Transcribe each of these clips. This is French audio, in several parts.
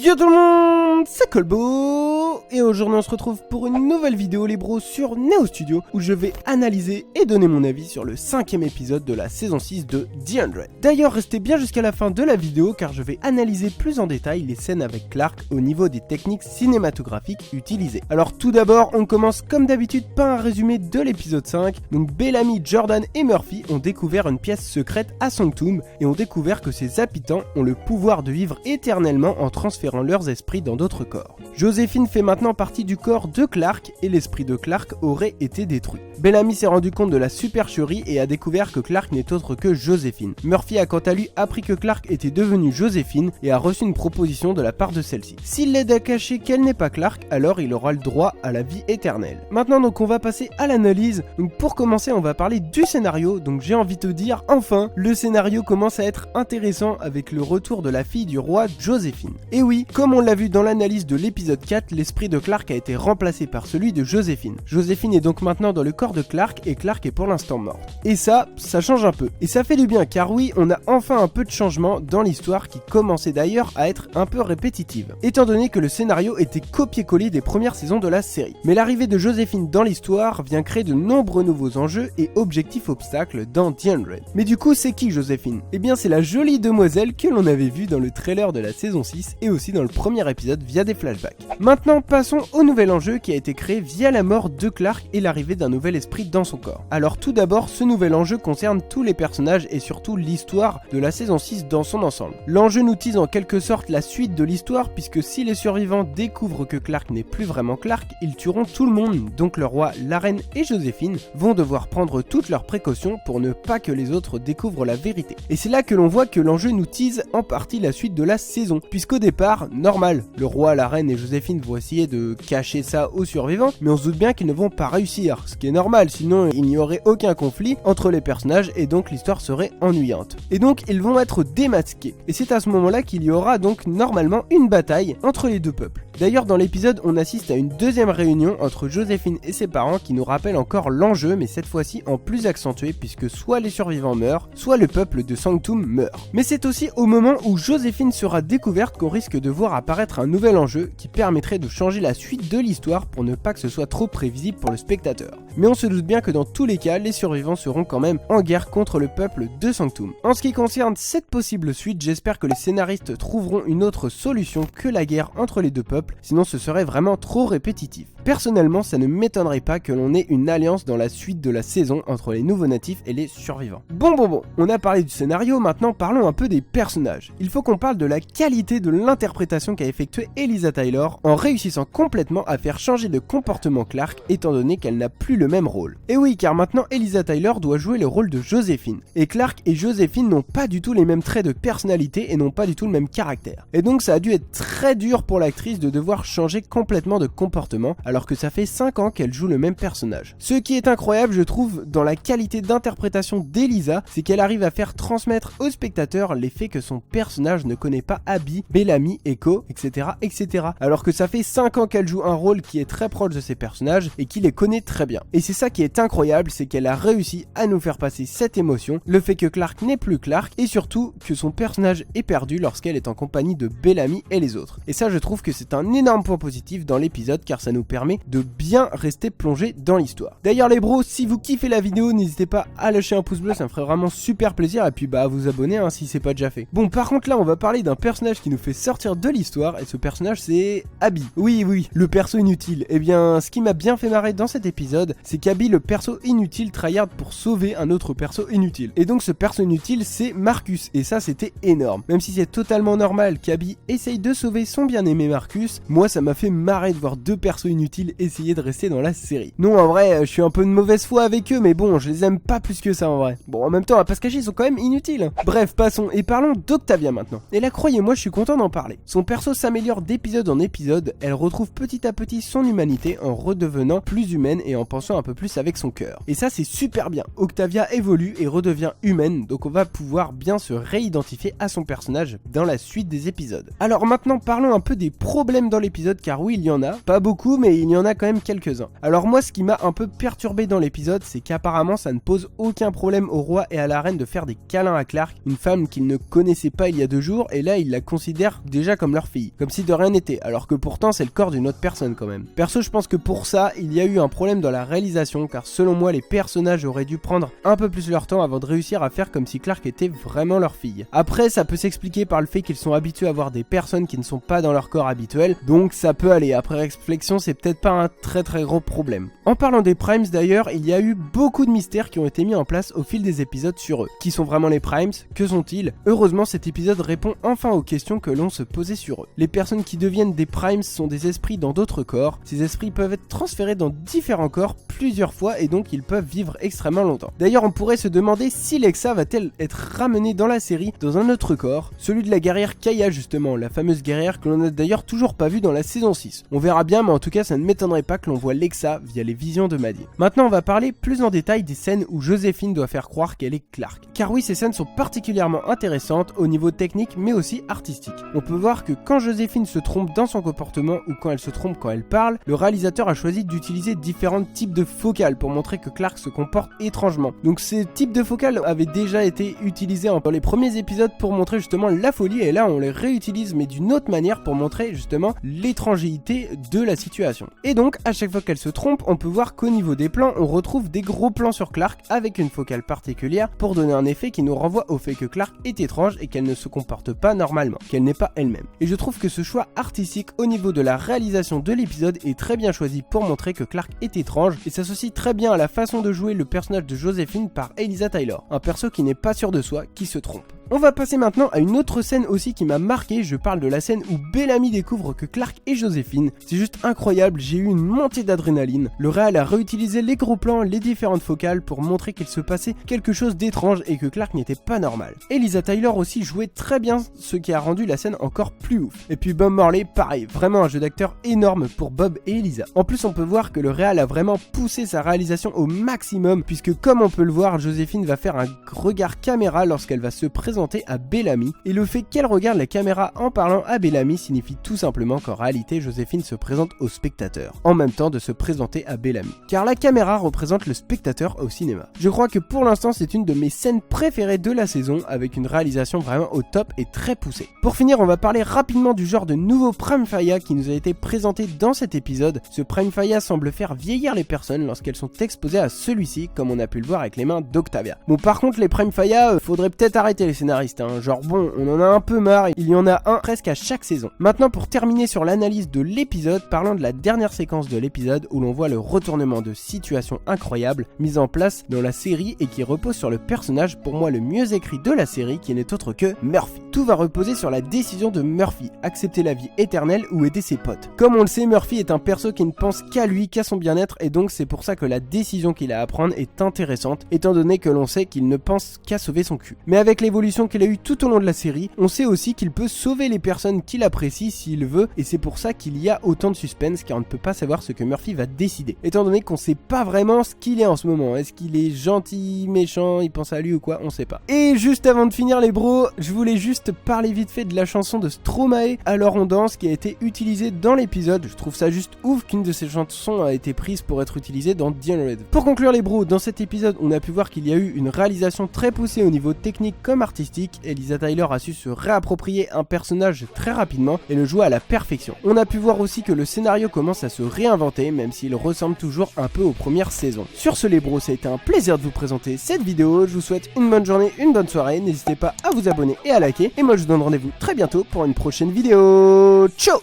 Yo tout le monde, c'est Colbo et aujourd'hui on se retrouve pour une nouvelle vidéo les bros sur Neo Studio où je vais analyser et donner mon avis sur le 5ème épisode de la saison 6 de The 100. D'ailleurs restez bien jusqu'à la fin de la vidéo car je vais analyser plus en détail les scènes avec Clark au niveau des techniques cinématographiques utilisées. Alors tout d'abord on commence comme d'habitude par un résumé de l'épisode 5. Donc Bellamy, Jordan et Murphy ont découvert une pièce secrète à Sanctum et ont découvert que ses habitants ont le pouvoir de vivre éternellement en transférant leurs esprits dans d'autres corps. Joséphine fait maintenant partie du corps de Clark et l'esprit de Clark aurait été détruit. Bellamy s'est rendu compte de la supercherie et a découvert que Clark n'est autre que Joséphine. Murphy a quant à lui appris que Clark était devenu Joséphine et a reçu une proposition de la part de celle-ci. S'il l'aide à cacher qu'elle n'est pas Clark, alors il aura le droit à la vie éternelle. Maintenant donc on va passer à l'analyse. Donc pour commencer on va parler du scénario. Donc j'ai envie de te dire enfin le scénario commence à être intéressant avec le retour de la fille du roi Joséphine. Et oui, comme on l'a vu dans l'analyse de l'épisode 4, l'esprit de Clark a été remplacé par celui de Joséphine. Joséphine est donc maintenant dans le corps de Clark et Clark est pour l'instant morte. Et ça change un peu. Et ça fait du bien car oui, on a enfin un peu de changement dans l'histoire qui commençait d'ailleurs à être un peu répétitive, étant donné que le scénario était copié-collé des premières saisons de la série. Mais l'arrivée de Joséphine dans l'histoire vient créer de nombreux nouveaux enjeux et objectifs obstacles dans The 100. Mais du coup, c'est qui Joséphine ? Eh bien, c'est la jolie demoiselle que l'on avait vue dans le trailer de la saison 6 et aussi dans le premier épisode via des flashbacks. Maintenant, passons au nouvel enjeu qui a été créé via la mort de Clark et l'arrivée d'un nouvel esprit dans son corps. Alors tout d'abord, ce nouvel enjeu concerne tous les personnages et surtout l'histoire de la saison 6 dans son ensemble. L'enjeu nous tease en quelque sorte la suite de l'histoire puisque si les survivants découvrent que Clark n'est plus vraiment Clark, ils tueront tout le monde, donc le roi, la reine et Joséphine vont devoir prendre toutes leurs précautions pour ne pas que les autres découvrent la vérité. Et c'est là que l'on voit que l'enjeu nous tease en partie la suite de la saison, puisqu'au départ, normal, le roi, la reine et Joséphine vont essayer de cacher ça aux survivants, mais on se doute bien qu'ils ne vont pas réussir, ce qui est normal, sinon il n'y aurait aucun conflit entre les personnages et donc l'histoire serait ennuyante. Et donc ils vont être démasqués, et c'est à ce moment-là qu'il y aura donc normalement une bataille entre les deux peuples. D'ailleurs dans l'épisode on assiste à une deuxième réunion entre Joséphine et ses parents qui nous rappelle encore l'enjeu mais cette fois-ci en plus accentué puisque soit les survivants meurent, soit le peuple de Sanctum meurt. Mais c'est aussi au moment où Joséphine sera découverte qu'on risque de voir apparaître un nouvel enjeu qui permettrait de changer la suite de l'histoire pour ne pas que ce soit trop prévisible pour le spectateur. Mais on se doute bien que dans tous les cas, les survivants seront quand même en guerre contre le peuple de Sanctum. En ce qui concerne cette possible suite, j'espère que les scénaristes trouveront une autre solution que la guerre entre les deux peuples, sinon ce serait vraiment trop répétitif. Personnellement, ça ne m'étonnerait pas que l'on ait une alliance dans la suite de la saison entre les nouveaux natifs et les survivants. Bon, on a parlé du scénario, maintenant parlons un peu des personnages. Il faut qu'on parle de la qualité de l'interprétation qu'a effectuée Eliza Taylor en réussissant complètement à faire changer de comportement Clark étant donné qu'elle n'a plus le même rôle. Et oui, car maintenant Eliza Taylor doit jouer le rôle de Joséphine. Et Clark et Joséphine n'ont pas du tout les mêmes traits de personnalité et n'ont pas du tout le même caractère. Et donc ça a dû être très dur pour l'actrice de devoir changer complètement de comportement alors que ça fait 5 ans qu'elle joue le même personnage. Ce qui est incroyable je trouve dans la qualité d'interprétation d'Eliza, c'est qu'elle arrive à faire transmettre au spectateur l'effet que son personnage ne connaît pas Abby, Bellamy, Echo, etc. alors que ça fait 5 ans qu'elle joue un rôle qui est très proche de ses personnages et qui les connaît très bien. Et c'est ça qui est incroyable, c'est qu'elle a réussi à nous faire passer cette émotion, le fait que Clark n'est plus Clark et surtout que son personnage est perdu lorsqu'elle est en compagnie de Bellamy et les autres. Et ça je trouve que c'est un énorme point positif dans l'épisode car ça nous permet de bien rester plongé dans l'histoire. D'ailleurs les bros, si vous kiffez la vidéo, n'hésitez pas à lâcher un pouce bleu, ça me ferait vraiment super plaisir et puis à vous abonner si c'est pas déjà fait. Bon par contre là on va parler d'un personnage qui nous fait sortir de l'histoire et ce personnage c'est Abby. Oui, le perso inutile. Et bien ce qui m'a bien fait marrer dans cet épisode, c'est qu'Abby le perso inutile tryhard pour sauver un autre perso inutile. Et donc ce perso inutile c'est Marcus et ça c'était énorme. Même si c'est totalement normal qu'Abby essaye de sauver son bien-aimé Marcus, moi ça m'a fait marrer de voir deux persos inutiles essayer de rester dans la série. Non en vrai je suis un peu de mauvaise foi avec eux mais bon je les aime pas plus que ça en vrai. Bon en même temps à pas se cacher ils sont quand même inutiles. Bref passons et parlons d'Octavia maintenant. Et là croyez-moi je suis content d'en parler. Son perso s'améliore d'épisode en épisode, elle retrouve petit à petit son humanité en redevenant plus humaine et en pensant un peu plus avec son cœur. Et ça c'est super bien. Octavia évolue et redevient humaine donc on va pouvoir bien se réidentifier à son personnage dans la suite des épisodes. Alors maintenant parlons un peu des problèmes problèmes dans l'épisode, car oui, il y en a, pas beaucoup, mais il y en a quand même quelques-uns. Alors moi, ce qui m'a un peu perturbé dans l'épisode, c'est qu'apparemment ça ne pose aucun problème au roi et à la reine de faire des câlins à Clark, une femme qu'ils ne connaissaient pas il y a 2 jours, et là ils la considèrent déjà comme leur fille, comme si de rien n'était, alors que pourtant c'est le corps d'une autre personne quand même. Perso, je pense que pour ça, il y a eu un problème dans la réalisation, car selon moi les personnages auraient dû prendre un peu plus leur temps avant de réussir à faire comme si Clark était vraiment leur fille. Après, ça peut s'expliquer par le fait qu'ils sont habitués à voir des personnes qui ne sont pas dans leur corps habituel, donc ça peut aller. Après réflexion, c'est peut-être pas un très gros problème. En parlant des Primes d'ailleurs, il y a eu beaucoup de mystères qui ont été mis en place au fil des épisodes sur eux. Qui sont vraiment les Primes? Que sont-ils? Heureusement, cet épisode répond enfin aux questions que l'on se posait sur eux. Les personnes qui deviennent des Primes sont des esprits dans d'autres corps. Ces esprits peuvent être transférés dans différents corps plusieurs fois et donc ils peuvent vivre extrêmement longtemps. D'ailleurs, on pourrait se demander si Lexa va-t-elle être ramenée dans la série dans un autre corps, celui de la guerrière Kaya justement, la fameuse guerrière que l'on n'a d'ailleurs toujours pas vue dans la saison 6. On verra bien, mais en tout cas ça ne m'étonnerait pas que l'on voit Lexa via les visions de Maddie. Maintenant on va parler plus en détail des scènes où Joséphine doit faire croire qu'elle est Clark. Car oui, ces scènes sont particulièrement intéressantes au niveau technique mais aussi artistique. On peut voir que quand Joséphine se trompe dans son comportement ou quand elle se trompe quand elle parle, le réalisateur a choisi d'utiliser différents types de focales pour montrer que Clark se comporte étrangement. Donc ces types de focales avaient déjà été utilisés dans les premiers épisodes pour montrer justement la folie, et là on les réutilise mais d'une autre manière pour montrer justement l'étrangeté de la situation. Et donc à chaque fois qu'elle se trompe, on peut voir qu'au niveau des plans, on retrouve des gros plans sur Clark avec une focale particulière pour donner un effet qui nous renvoie au fait que Clark est étrange et qu'elle ne se comporte pas normalement, qu'elle n'est pas elle-même. Et je trouve que ce choix artistique au niveau de la réalisation de l'épisode est très bien choisi pour montrer que Clark est étrange, et s'associe très bien à la façon de jouer le personnage de Joséphine par Eliza Taylor, un perso qui n'est pas sûr de soi, qui se trompe. On va passer maintenant à une autre scène aussi qui m'a marqué, je parle de la scène où Bellamy découvre que Clark est Joséphine. C'est juste incroyable, j'ai eu une montée d'adrénaline. Le réal a réutilisé les gros plans, les différentes focales pour montrer qu'il se passait quelque chose d'étrange et que Clark n'était pas normal. Eliza Taylor aussi jouait très bien, ce qui a rendu la scène encore plus ouf. Et puis Bob Marley, pareil, vraiment un jeu d'acteur énorme pour Bob et Eliza. En plus, on peut voir que le réal a vraiment poussé sa réalisation au maximum, puisque comme on peut le voir, Joséphine va faire un regard caméra lorsqu'elle va se présenter à Bellamy, et le fait qu'elle regarde la caméra en parlant à Bellamy signifie tout simplement qu'en réalité Joséphine se présente au spectateur, en même temps de se présenter à Bellamy, car la caméra représente le spectateur au cinéma. Je crois que pour l'instant c'est une de mes scènes préférées de la saison, avec une réalisation vraiment au top et très poussée. Pour finir, on va parler rapidement du genre de nouveau Prime Faya qui nous a été présenté dans cet épisode. Ce Prime Faya semble faire vieillir les personnes lorsqu'elles sont exposées à celui-ci, comme on a pu le voir avec les mains d'Octavia. Bon, par contre les Prime Faya, faudrait peut-être arrêter les scénaristes, hein. Genre bon, on en a un peu marre, il y en a un presque à chaque saison. Maintenant, pour terminer sur l'analyse de l'épisode, parlons de la dernière séquence de l'épisode où l'on voit le retournement de situation incroyable mis en place dans la série et qui repose sur le personnage pour moi le mieux écrit de la série, qui n'est autre que Murphy. Tout va reposer sur la décision de Murphy, accepter la vie éternelle ou aider ses potes. Comme on le sait, Murphy est un perso qui ne pense qu'à lui, qu'à son bien-être, et donc c'est pour ça que la décision qu'il a à prendre est intéressante, étant donné que l'on sait qu'il ne pense qu'à sauver son cul. Mais avec l'évolution qu'il a eu tout au long de la série, on sait aussi qu'il peut sauver les personnes qu'il apprécie s'il veut, et c'est pour ça qu'il y a autant de suspense, car on ne peut pas savoir ce que Murphy va décider, étant donné qu'on sait pas vraiment ce qu'il est en ce moment. Est-ce qu'il est gentil, méchant, il pense à lui ou quoi, on sait pas. Et juste avant de finir les bros, je voulais juste parler vite fait de la chanson de Stromae, Alors on danse, qui a été utilisée dans l'épisode. Je trouve ça juste ouf qu'une de ces chansons a été prise pour être utilisée dans The Unrated. Pour conclure les bros, dans cet épisode on a pu voir qu'il y a eu une réalisation très poussée au niveau technique comme artistique. Eliza Taylor a su se réapproprier un personnage très rapidement et le jouer à la perfection. On a pu voir aussi que le scénario commence à se réinventer, même s'il ressemble toujours un peu aux premières saisons. Sur ce les bros, ça a été un plaisir de vous présenter cette vidéo. Je vous souhaite une bonne journée, une bonne soirée, n'hésitez pas à vous abonner et à liker, et moi je vous donne rendez-vous très bientôt pour une prochaine vidéo. Ciao.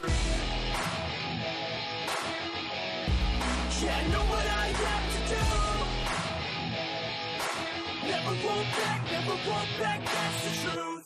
Never go back, that's the truth.